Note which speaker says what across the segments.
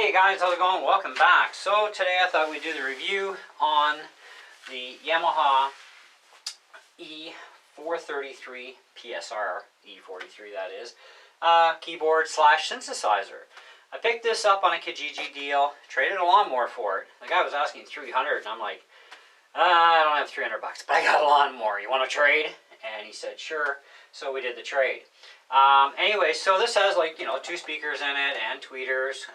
Speaker 1: Hey guys, how's it going? Welcome back. So today I thought we'd do the review on the Yamaha E433 PSR E433, that is, keyboard slash synthesizer. I picked this up on a Kijiji deal, traded a lawnmower for it. The guy was asking $300 and I'm like, I don't have $300 bucks, but I got a lawnmower. You want to trade? And he said, sure. So we did the trade. Anyway, so this has like, two speakers in it and tweeters,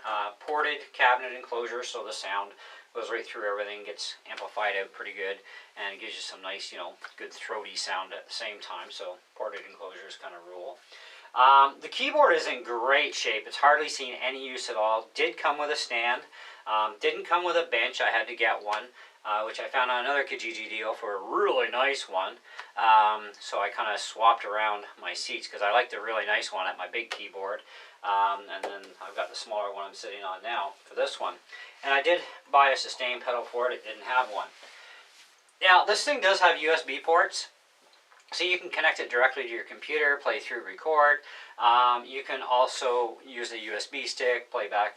Speaker 1: ported cabinet enclosure, so the sound goes right through everything, gets amplified out pretty good, and it gives you some nice, good throaty sound at the same time, so ported enclosures kind of rule. The keyboard is in great shape. It's hardly seen any use at all. Did come with a stand. Didn't come with a bench. I had to get one. Which I found on another Kijiji deal for a really nice one. So I kind of swapped around my seats because I like the really nice one at my big keyboard. And then I've got the smaller one I'm sitting on now for this one. And I did buy a sustain pedal for it. It didn't have one. Now, this thing does have USB ports. So you can connect it directly to your computer, play through, record. You can also use a USB stick, play back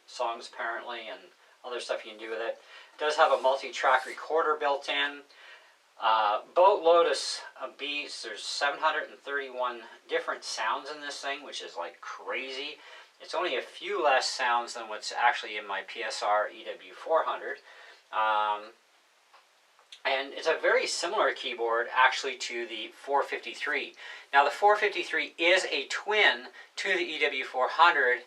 Speaker 1: songs apparently, and other stuff you can do with it. It does have a multi-track recorder built in. Boatload of beats. There's 731 different sounds in this thing, which is like crazy. It's only a few less sounds than what's actually in my PSR EW400. And it's a very similar keyboard actually to the 453. Now the 453 is a twin to the EW400,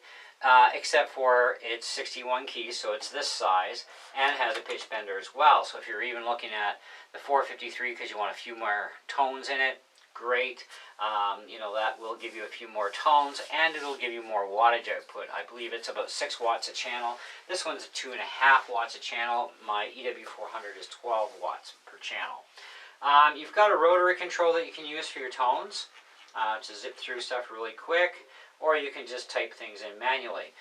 Speaker 1: except for it's 61 keys, so it's this size, and has a pitch bender as well. So if you're even looking at the 453 because you want a few more tones in it, great. That will give you a few more tones, and it'll give you more wattage output. I believe it's about 6 watts a channel. This one's 2.5 watts a channel. My EW400 is 12 watts per channel. You've got a rotary control that you can use for your tones to zip through stuff really quick, or you can just type things in manually.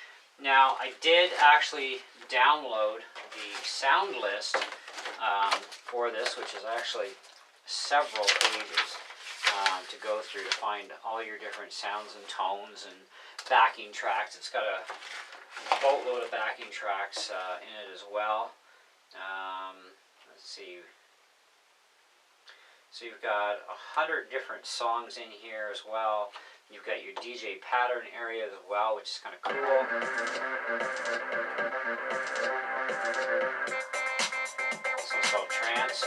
Speaker 1: Now, I did actually download the sound list for this, which is actually several pages to go through to find all your different sounds and tones and backing tracks. It's got a boatload of backing tracks in it as well. Let's see. So you've got 100 different songs in here as well. You've got your DJ pattern area as well, which is kind of cool. This one's called Trance.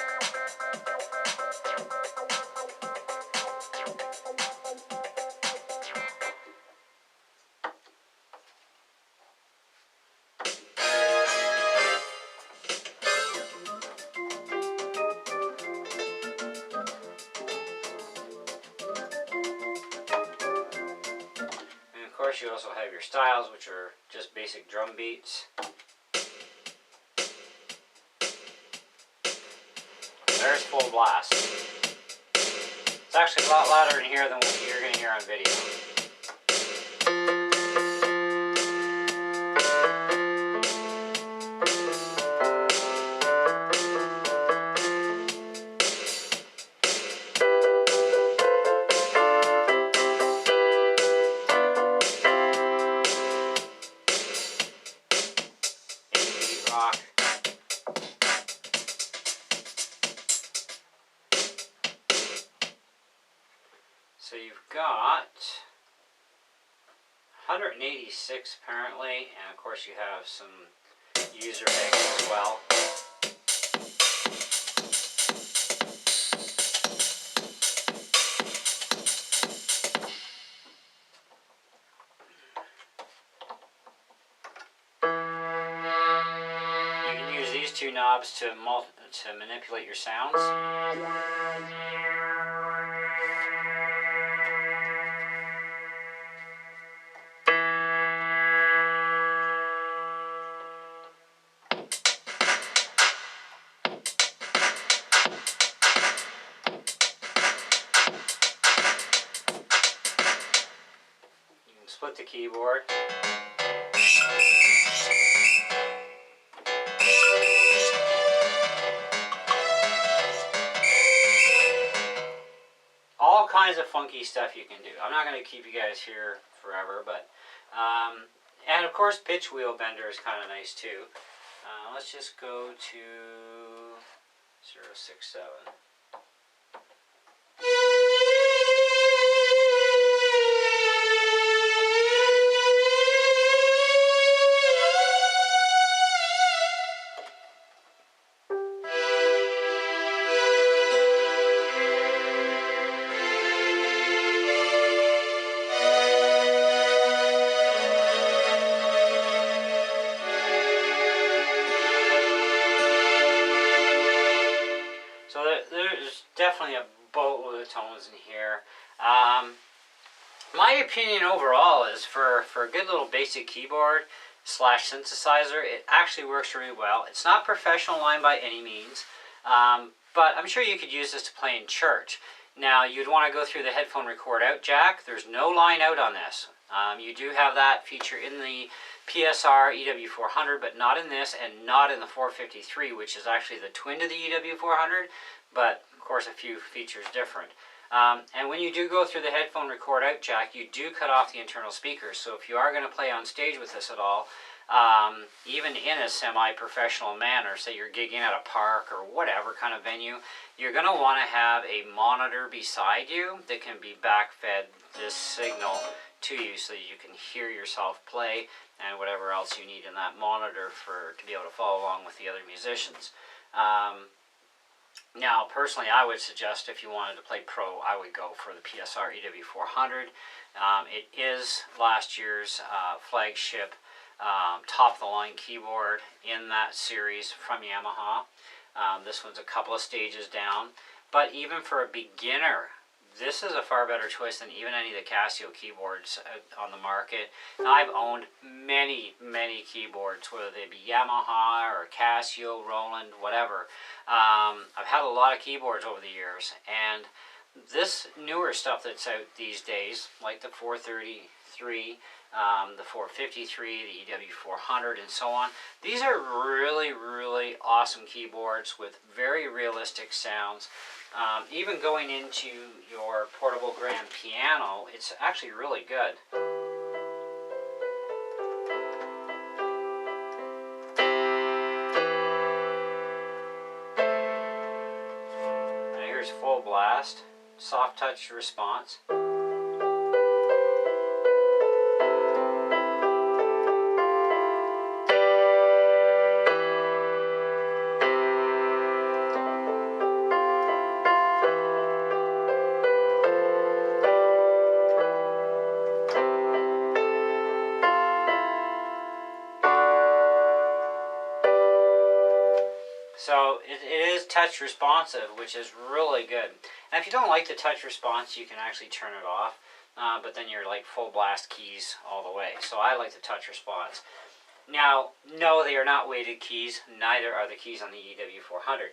Speaker 1: Of course, you also have your styles, which are just basic drum beats. There's full blast. It's actually a lot louder in here than what you're going to hear on video. Rock. So you've got 186 apparently, and of course you have some user eggs as well. You can use these two knobs to manipulate your sounds. You can split the keyboard. All kinds of funky stuff you can do. I'm not going to keep you guys here forever, but And of course, pitch wheel bender is kind of nice too. Let's just go to 067. So there's definitely a boatload of tones in here. My opinion overall is for a good little basic keyboard slash synthesizer, it actually works really well. It's not professional line by any means, but I'm sure you could use this to play in church. Now, you'd want to go through the headphone record out jack. There's no line out on this. You do have that feature in the PSR EW400, but not in this and not in the 453, which is actually the twin to the EW400, but of course a few features different. And when you do go through the headphone record out jack, you do cut off the internal speakers. So if you are going to play on stage with this at all, even in a semi-professional manner, say you're gigging at a park or whatever kind of venue, you're going to want to have a monitor beside you that can be back-fed this signal to you so that you can hear yourself play and whatever else you need in that monitor to be able to follow along with the other musicians. Now, personally, I would suggest if you wanted to play pro, I would go for the PSR EW400. It is last year's flagship top-of-the-line keyboard in that series from Yamaha. This one's a couple of stages down, but even for a beginner, this is a far better choice than even any of the Casio keyboards on the market. Now, I've owned many keyboards, whether they be Yamaha or Casio, Roland, whatever. I've had a lot of keyboards over the years, and this newer stuff that's out these days, like the 433, the 453, the EW400, and so on, these are really awesome keyboards with very realistic sounds. Even going into your portable grand piano, it's actually really good. Now here's full blast, soft touch response. So it is touch responsive, which is really good. And if you don't like the touch response, you can actually turn it off, but then you're like full blast keys all the way. So I like the touch response. Now, no, they are not weighted keys. Neither are the keys on the EW400.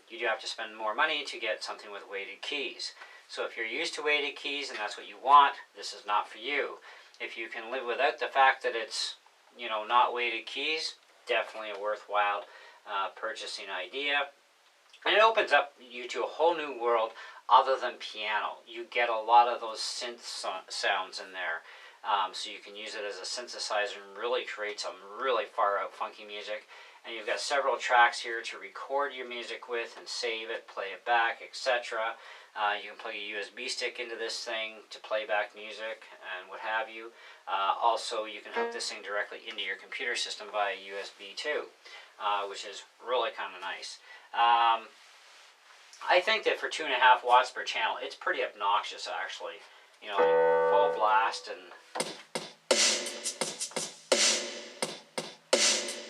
Speaker 1: You do have to spend more money to get something with weighted keys. So if you're used to weighted keys and that's what you want, this is not for you. If you can live without the fact that it's, you know, not weighted keys, definitely a worthwhile purchasing idea. And it opens up you to a whole new world other than piano. You get a lot of those synth sounds in there. So you can use it as a synthesizer and really create some really far out funky music. And you've got several tracks here to record your music with and save it, play it back, etc. You can plug a USB stick into this thing to play back music and what have you. Also, you can hook this thing directly into your computer system via USB too, which is really kind of nice. I think that for 2.5 watts per channel, it's pretty obnoxious actually. You know, full blast, and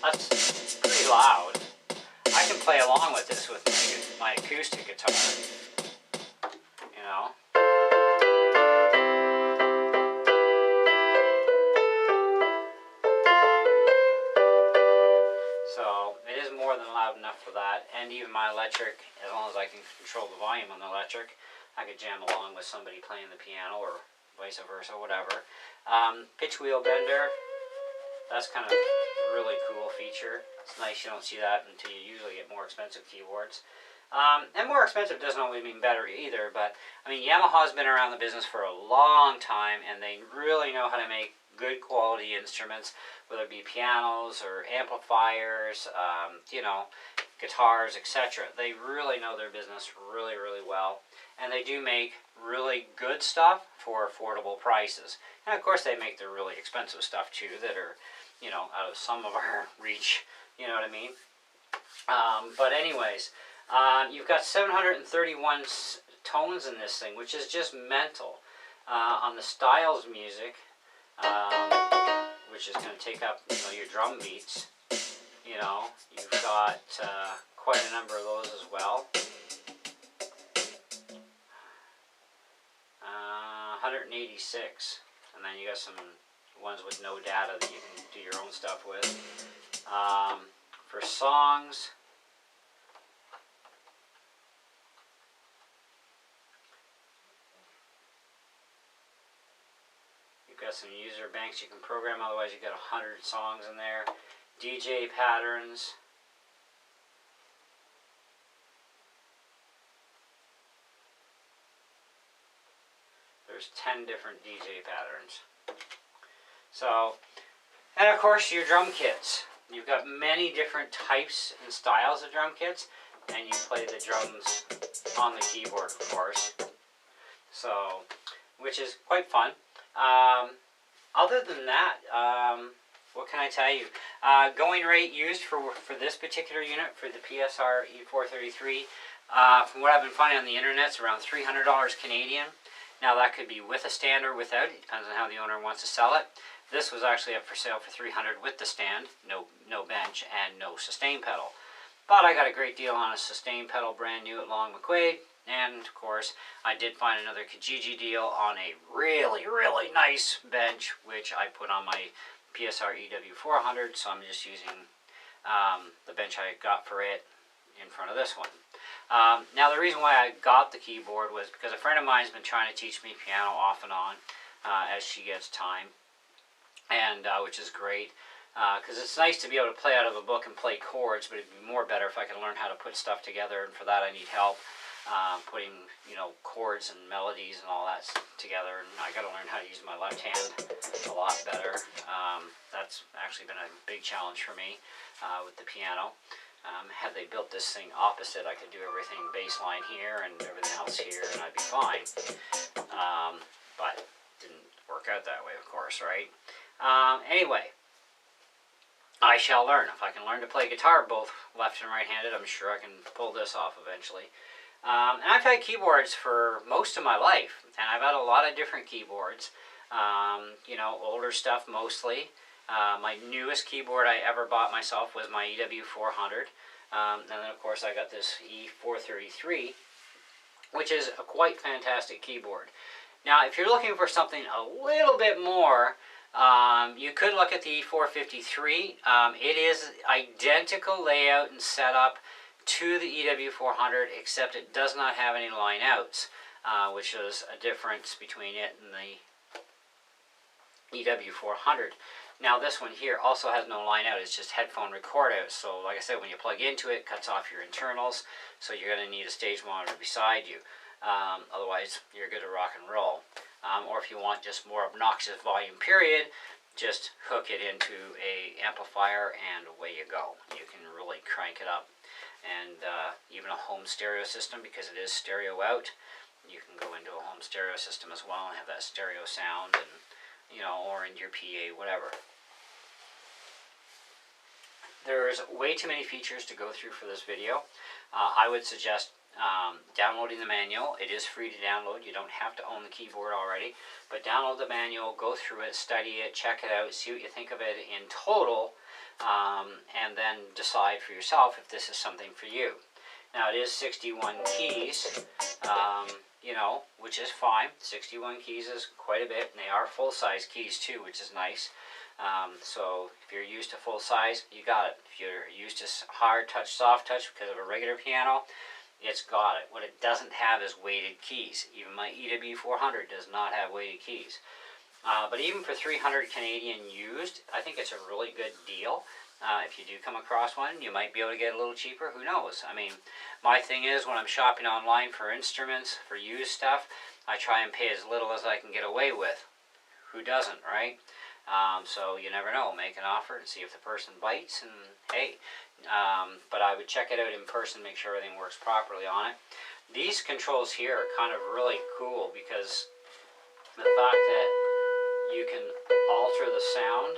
Speaker 1: that's pretty loud. I can play along with this with my acoustic guitar, you know. So it is more than loud enough for that, and even my electric, as long as I can control the volume on the electric, I could jam along with somebody playing the piano or vice versa, whatever. Pitch wheel bender, that's kind of a really cool feature. It's nice, you don't see that until you usually get more expensive keyboards. And more expensive doesn't always mean better either, but I mean, Yamaha's been around the business for a long time, and they really know how to make good quality instruments, whether it be pianos or amplifiers, you know, guitars, etc. They really know their business really, really well, and they do make really good stuff for affordable prices. And of course, they make the really expensive stuff too that are, you know, out of some of our reach. You know what I mean? But anyways, you've got 731 tones in this thing, which is just mental. On the styles music, which is going to take up, you know, your drum beats, you know, you've got quite a number of those as well. 186, and then you got some ones with no data that you can do your own stuff with. For songs, you've got some user banks you can program, otherwise you've got 100 songs in there. DJ patterns. There's 10 different DJ patterns. So, and of course your drum kits. You've got many different types and styles of drum kits, and you play the drums on the keyboard, of course. So, which is quite fun. Other than that, what can I tell you? Going rate used for this particular unit, for the PSR E433, from what I've been finding on the internet, it's around $300 Canadian. Now that could be with a stand or without. It depends on how the owner wants to sell it. This was actually up for sale for $300 with the stand, no bench, and no sustain pedal. But I got a great deal on a sustain pedal, brand new at Long McQuaid. And of course, I did find another Kijiji deal on a really, really nice bench, which I put on my PSR EW400. So I'm just using the bench I got for it in front of this one. Now the reason why I got the keyboard was because a friend of mine has been trying to teach me piano off and on as she gets time, and which is great because it's nice to be able to play out of a book and play chords, but it'd be more better if I could learn how to put stuff together, and for that I need help putting, you know, chords and melodies and all that together, and I got to learn how to use my left hand a lot better. That's actually been a big challenge for me with the piano. Had they built this thing opposite, I could do everything baseline here and everything else here, and I'd be fine. But didn't work out that way, of course, right? Anyway, I shall learn. If I can learn to play guitar both left and right-handed, I'm sure I can pull this off eventually. And I've had keyboards for most of my life, and I've had a lot of different keyboards. You know, older stuff mostly. My newest keyboard I ever bought myself was my EW400. And then of course I got this E433, which is a quite fantastic keyboard. Now if you're looking for something a little bit more, you could look at the E453. It is identical layout and setup to the EW400, except it does not have any line outs, which is a difference between it and the EW400. Now this one here also has no line out, it's just headphone record out. So like I said, when you plug into it, it cuts off your internals, so you're going to need a stage monitor beside you. Otherwise, you're good to rock and roll. Or if you want just more obnoxious volume period, just hook it into a amplifier and away you go. You can really crank it up. And even a home stereo system, because it is stereo out, you can go into a home stereo system as well and have that stereo sound, and you know, or in your PA, whatever. There's way too many features to go through for this video. I would suggest downloading the manual. It is free to download. You don't have to own the keyboard already, but download the manual, go through it, study it, check it out, see what you think of it in total, and then decide for yourself if this is something for you. Now it is 61 keys, you know, which is fine. 61 keys is quite a bit, and they are full-size keys too, which is nice. So if you're used to full size, you got it. If you're used to hard touch, soft touch because of a regular piano, it's got it. What it doesn't have is weighted keys. Even my EW400 does not have weighted keys. But even for 300 Canadian used, I think it's a really good deal. If you do come across one, you might be able to get a little cheaper. Who knows? I mean, my thing is, when I'm shopping online for instruments, for used stuff, I try and pay as little as I can get away with. Who doesn't, right? So you never know. Make an offer and see if the person bites, and hey. But I would check it out in person, make sure everything works properly on it. These controls here are kind of really cool because the fact that you can alter the sound.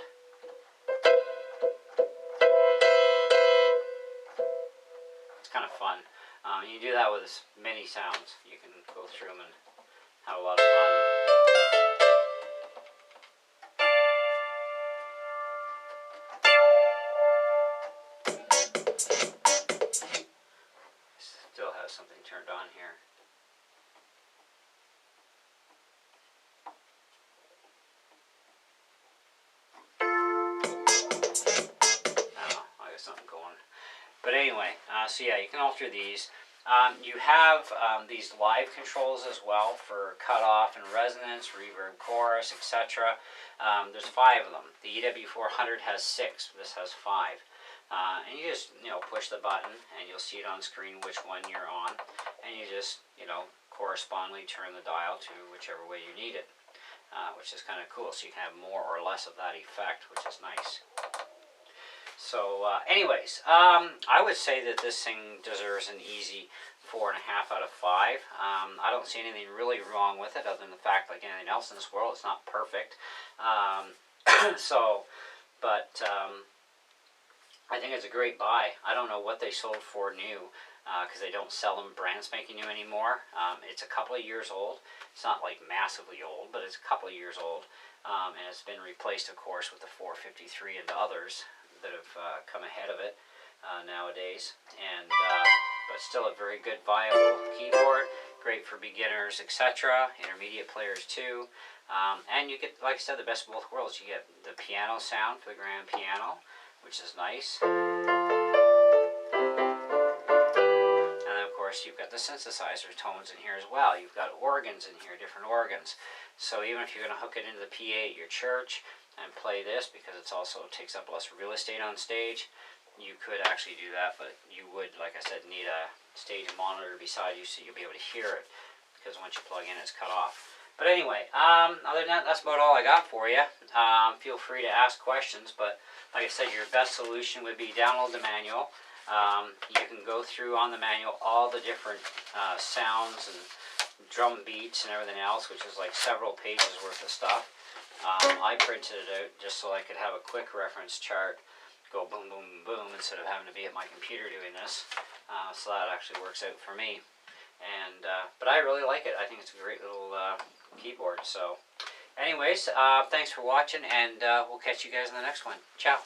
Speaker 1: It's kind of fun. You do that with many sounds. You can go through them and have a lot of fun. Still has something turned on here. I got something going. But anyway, so yeah, you can alter these. You have these live controls as well for cutoff and resonance, reverb, chorus, etc. There's 5 of them. The EW400 has 6. This has 5. And you just push the button, and you'll see it on screen which one you're on, and you just correspondingly turn the dial to whichever way you need it, which is kind of cool. So you can have more or less of that effect, which is nice. So anyways, I would say that this thing deserves an easy 4.5 out of 5. I don't see anything really wrong with it, other than the fact, like anything else in this world, it's not perfect. I think it's a great buy. I don't know what they sold for new, because they don't sell them brand spanking new anymore. It's a couple of years old. It's not like massively old, but it's a couple of years old. And it's been replaced, of course, with the 453 and others that have come ahead of it nowadays. But still a very good, viable keyboard. Great for beginners, etc. Intermediate players too. And you get, like I said, the best of both worlds. You get the piano sound for the grand piano, which is nice. And then, of course, you've got the synthesizer tones in here as well. You've got organs in here, different organs. So even if you're going to hook it into the PA at your church and play this, because it takes up less real estate on stage, you could actually do that, but you would, like I said, need a stage monitor beside you so you'll be able to hear it, because once you plug in, it's cut off. But anyway, other than that, that's about all I got for you. Feel free to ask questions, but like I said, your best solution would be download the manual. You can go through on the manual all the different sounds and drum beats and everything else, which is like several pages worth of stuff. I printed it out just so I could have a quick reference chart, go boom, boom, boom, instead of having to be at my computer doing this. So that actually works out for me. But I really like it. I think it's a great little keyboard. So anyways, thanks for watching, and we'll catch you guys in the next one. Ciao.